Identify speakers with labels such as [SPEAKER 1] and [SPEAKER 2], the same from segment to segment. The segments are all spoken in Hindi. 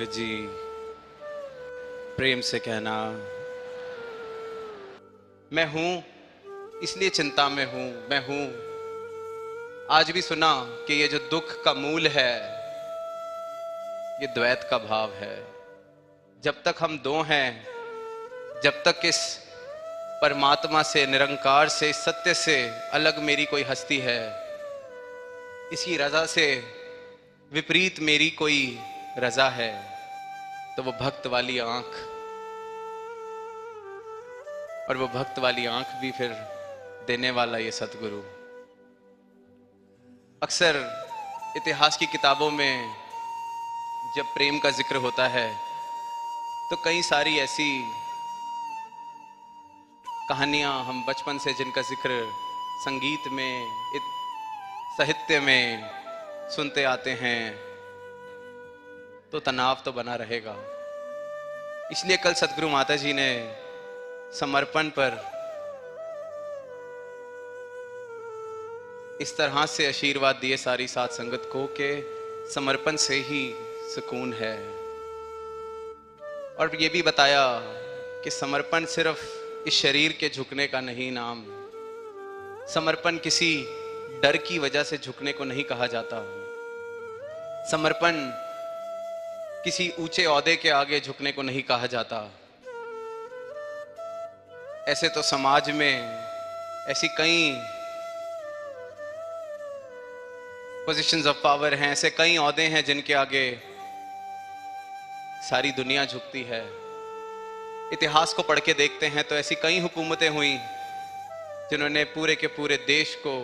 [SPEAKER 1] संगत जी, प्रेम से कहना, मैं हूं इसलिए चिंता में हूं, मैं हूं। आज भी सुना कि ये जो दुख का मूल है, ये द्वैत का भाव है। जब तक हम दो हैं, जब तक इस परमात्मा से, निरंकार से, इस सत्य से अलग मेरी कोई हस्ती है, इसकी रजा से विपरीत मेरी कोई रजा है, तो वो भक्त वाली आंख, और वो भक्त वाली आंख भी फिर देने वाला ये सतगुरु। अक्सर इतिहास की किताबों में जब प्रेम का जिक्र होता है तो कई सारी ऐसी कहानियां हम बचपन से जिनका जिक्र संगीत में, साहित्य में सुनते आते हैं, तो तनाव तो बना रहेगा। इसलिए कल सतगुरु माता जी ने समर्पण पर इस तरह से आशीर्वाद दिए सारी साध संगत को कि समर्पण से ही सुकून है। और ये भी बताया कि समर्पण सिर्फ इस शरीर के झुकने का नहीं नाम, समर्पण किसी डर की वजह से झुकने को नहीं कहा जाता। समर्पण किसी ऊंचे ओहदे के आगे झुकने को नहीं कहा जाता। ऐसे तो समाज में ऐसी कई पोजीशंस ऑफ पावर हैं, ऐसे कई ओहदे हैं जिनके आगे सारी दुनिया झुकती है। इतिहास को पढ़ के देखते हैं तो ऐसी कई हुकूमतें हुई जिन्होंने पूरे के पूरे देश को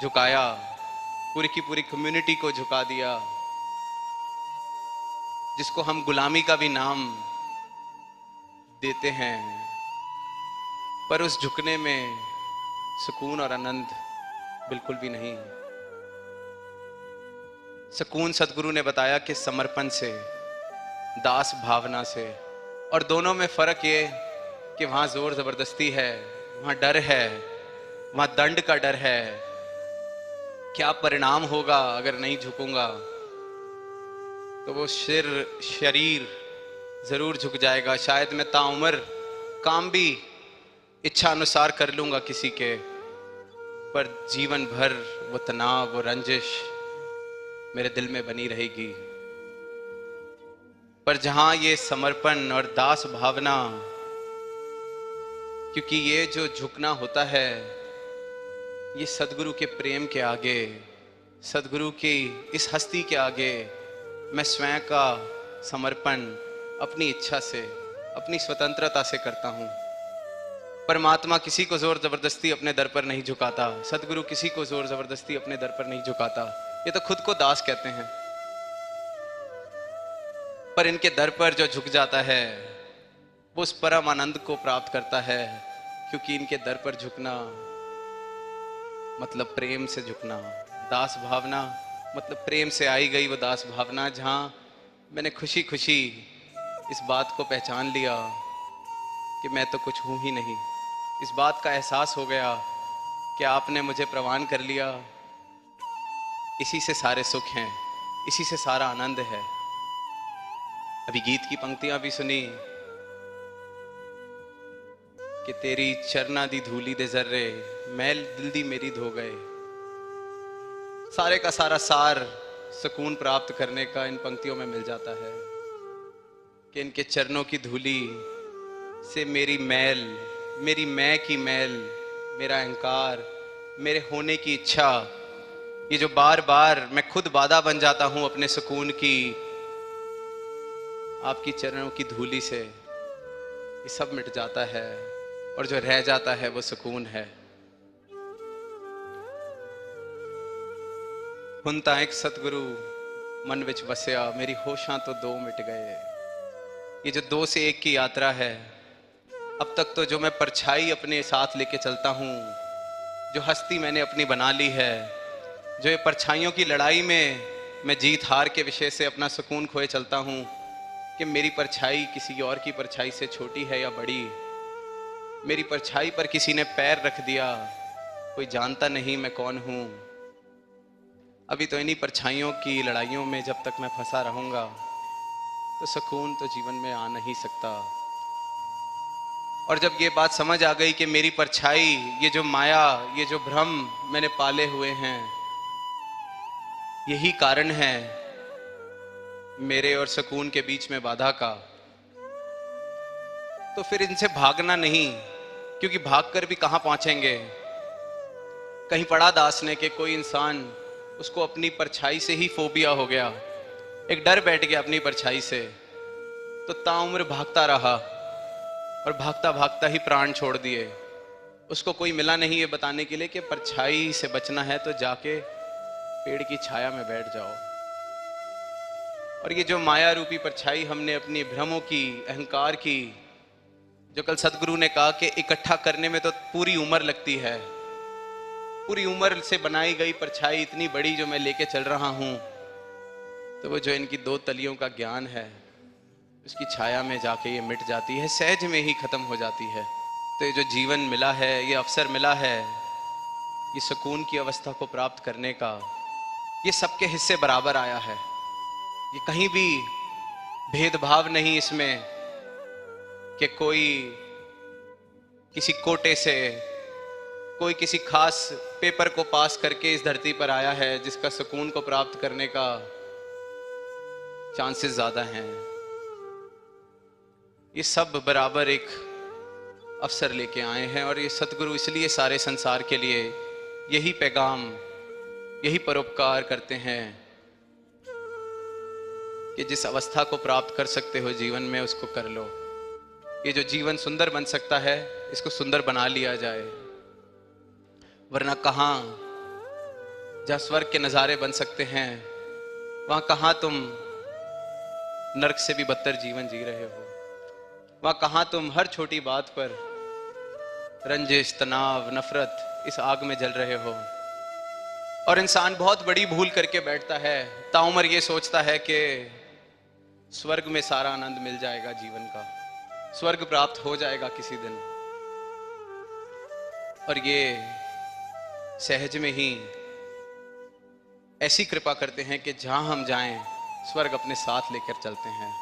[SPEAKER 1] झुकाया, पूरी की पूरी कम्युनिटी को झुका दिया, जिसको हम गुलामी का भी नाम देते हैं। पर उस झुकने में सुकून और आनंद बिल्कुल भी नहीं। सुकून सतगुरु ने बताया कि समर्पण से, दास भावना से। और दोनों में फर्क ये कि वहां जोर जबरदस्ती है, वहां डर है, वहां दंड का डर है। क्या परिणाम होगा अगर नहीं झुकूंगा, तो वो शरीर जरूर झुक जाएगा। शायद मैं ताउम्र काम भी इच्छा अनुसार कर लूंगा किसी के, पर जीवन भर वो तनाव, वो रंजिश मेरे दिल में बनी रहेगी। पर जहां ये समर्पण और दास भावना, क्योंकि ये जो झुकना होता है, ये सदगुरु के प्रेम के आगे, सदगुरु की इस हस्ती के आगे मैं स्वयं का समर्पण अपनी इच्छा से, अपनी स्वतंत्रता से करता हूं। परमात्मा किसी को जोर जबरदस्ती अपने दर पर नहीं झुकाता, सदगुरु किसी को जोर जबरदस्ती अपने दर पर नहीं झुकाता। ये तो खुद को दास कहते हैं। पर इनके दर पर जो झुक जाता है वो उस परम आनंद को प्राप्त करता है, क्योंकि इनके दर पर झुकना मतलब प्रेम से झुकना। दास भावना मतलब प्रेम से आई गई वो दास भावना, जहां मैंने खुशी खुशी इस बात को पहचान लिया कि मैं तो कुछ हूं ही नहीं। इस बात का एहसास हो गया कि आपने मुझे प्रवान कर लिया। इसी से सारे सुख हैं, इसी से सारा आनंद है। अभी गीत की पंक्तियां भी सुनी कि तेरी चरना दी धूली दे जर्रे, मैल दिल दी मेरी धो गए। सारे का सारा सार सुकून प्राप्त करने का इन पंक्तियों में मिल जाता है कि इनके चरणों की धूली से मेरी मैल, मेरी मैं की मैल, मेरा अहंकार, मेरे होने की इच्छा, ये जो बार बार मैं खुद बाधा बन जाता हूं अपने सुकून की, आपकी चरणों की धूली से ये सब मिट जाता है। और जो रह जाता है वो सुकून है। हुंता एक सतगुरु मन विच वसिया, मेरी होशां तो दो मिट गए। ये जो दो से एक की यात्रा है, अब तक तो जो मैं परछाई अपने साथ लेके चलता हूं, जो हस्ती मैंने अपनी बना ली है, जो ये परछाइयों की लड़ाई में मैं जीत हार के विषय से अपना सुकून खोए चलता हूं कि मेरी परछाई किसी और की परछाई से छोटी है या बड़ी। मेरी परछाई पर किसी ने पैर रख दिया, कोई जानता नहीं मैं कौन हूं। अभी तो इन्हीं परछाइयों की लड़ाइयों में जब तक मैं फंसा रहूंगा तो सुकून तो जीवन में आ नहीं सकता। और जब ये बात समझ आ गई कि मेरी परछाई, ये जो माया, ये जो भ्रम मैंने पाले हुए हैं, यही कारण है मेरे और सुकून के बीच में बाधा का, तो फिर इनसे भागना नहीं, क्योंकि भागकर भी कहां पहुंचेंगे। कहीं पढ़ा दास ने कि कोई इंसान, उसको अपनी परछाई से ही फोबिया हो गया, एक डर बैठ गया अपनी परछाई से, तो ताउम्र भागता रहा और भागता भागता ही प्राण छोड़ दिए। उसको कोई मिला नहीं ये बताने के लिए कि परछाई से बचना है तो जाके पेड़ की छाया में बैठ जाओ। और ये जो माया रूपी परछाई हमने अपनी भ्रमों की, अहंकार की, जो कल सदगुरु ने कहा कि इकट्ठा करने में तो पूरी उम्र लगती है, पूरी उम्र से बनाई गई परछाई इतनी बड़ी जो मैं लेके चल रहा हूं, तो वो जो इनकी दो तलियों का ज्ञान है, उसकी छाया में जाके ये मिट जाती है, सहज में ही खत्म हो जाती है। तो ये जो जीवन मिला है, ये अवसर मिला है, ये सुकून की अवस्था को प्राप्त करने का, ये सबके हिस्से बराबर आया है। ये कहीं भी भेदभाव नहीं इसमें कि कोई किसी कोटे से, कोई किसी खास पेपर को पास करके इस धरती पर आया है जिसका सुकून को प्राप्त करने का चांसेस ज्यादा हैं। ये सब बराबर एक अवसर लेके आए हैं और ये सतगुरु इसलिए सारे संसार के लिए यही पैगाम, यही परोपकार करते हैं कि जिस अवस्था को प्राप्त कर सकते हो जीवन में उसको कर लो। ये जो जीवन सुंदर बन सकता है, इसको सुंदर बना लिया जाए, वरना कहां, जहां स्वर्ग के नजारे बन सकते हैं, वहां कहां तुम नरक से भी बदतर जीवन जी रहे हो। वहां कहां तुम हर छोटी बात पर रंजिश, तनाव, नफरत, इस आग में जल रहे हो। और इंसान बहुत बड़ी भूल करके बैठता है, ताउम्र ये सोचता है कि स्वर्ग में सारा आनंद मिल जाएगा, जीवन का स्वर्ग प्राप्त हो जाएगा किसी दिन। और ये सहज में ही ऐसी कृपा करते हैं कि जहां हम जाएं स्वर्ग अपने साथ लेकर चलते हैं।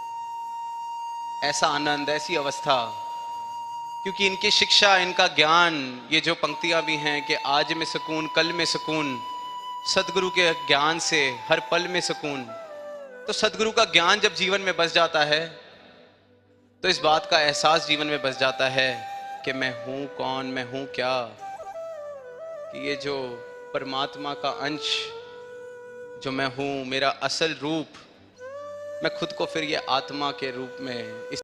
[SPEAKER 1] ऐसा आनंद, ऐसी अवस्था, क्योंकि इनकी शिक्षा, इनका ज्ञान, ये जो पंक्तियां भी हैं कि आज में सुकून, कल में सुकून, सदगुरु के ज्ञान से हर पल में सुकून। तो सदगुरु का ज्ञान जब जीवन में बस जाता है तो इस बात का एहसास जीवन में बस जाता है कि मैं हूं कौन, मैं हूं क्या, कि ये जो परमात्मा का अंश जो मैं हूं, मेरा असल रूप, मैं खुद को फिर ये आत्मा के रूप में इस